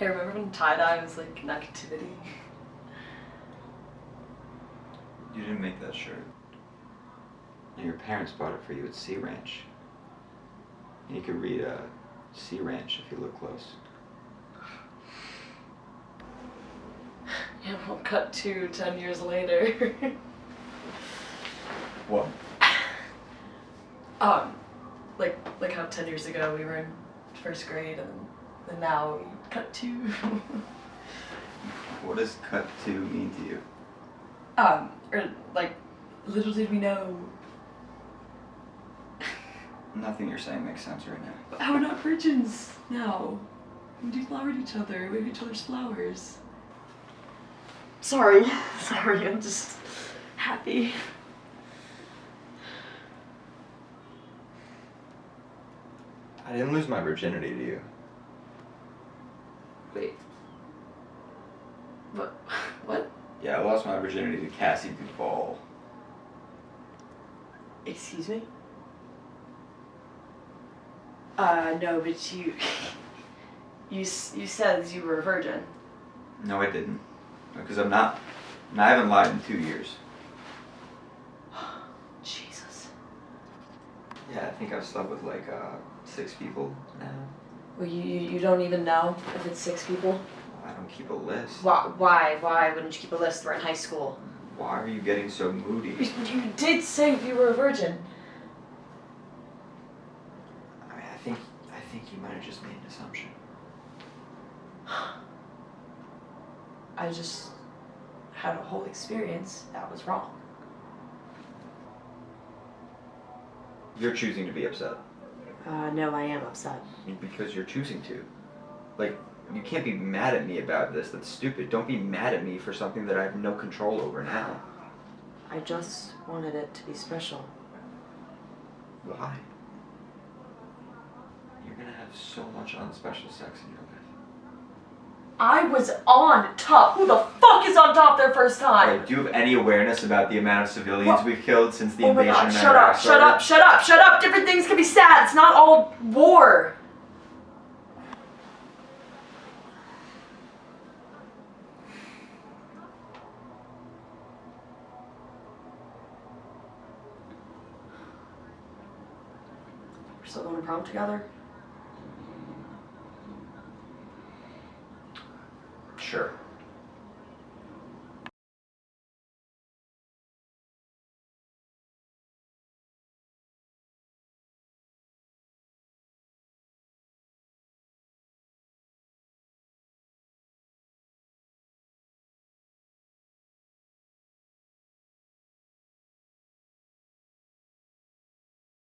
Hey, remember when tie-dye was like an activity? You didn't make that shirt. Your parents bought it for you at Sea Ranch. And you could read Sea Ranch if you look close. Yeah, we'll cut to 10 years later. What? Like how 10 years ago we were in first grade and now we cut to. What does cut to mean to you? Or like, little did we know. Nothing you're saying makes sense right now. But we're not virgins now. We deflowered each other. We have each other's flowers. Sorry, I'm just happy. I didn't lose my virginity to you. Wait. What? Yeah, I lost my virginity to Cassie Duvall. Excuse me? No, but you said you were a virgin. No, I didn't. Because I'm not. And I haven't lied in 2 years. Jesus. Yeah, I think I've slept with like 6 people now. Well, you don't even know if it's 6 people? I don't keep a list. Why wouldn't you keep a list? We're in high school. Why are you getting so moody? You did say you were a virgin. I mean, I think you might have just made an assumption. I just had a whole experience that was wrong. You're choosing to be upset. No, I am upset. Because you're choosing to. Like, you can't be mad at me about this. That's stupid. Don't be mad at me for something that I have no control over now. I just wanted it to be special. Why? You're gonna have so much unspecial sex in your life. I was on top. Who the fuck is on top their first time? Alright, do you have any awareness about the amount of civilians we've killed since the Oh my invasion God, of shut Iraq up, started? shut up. Different things can be sad. It's not all war. We're still going to prom together? Sure.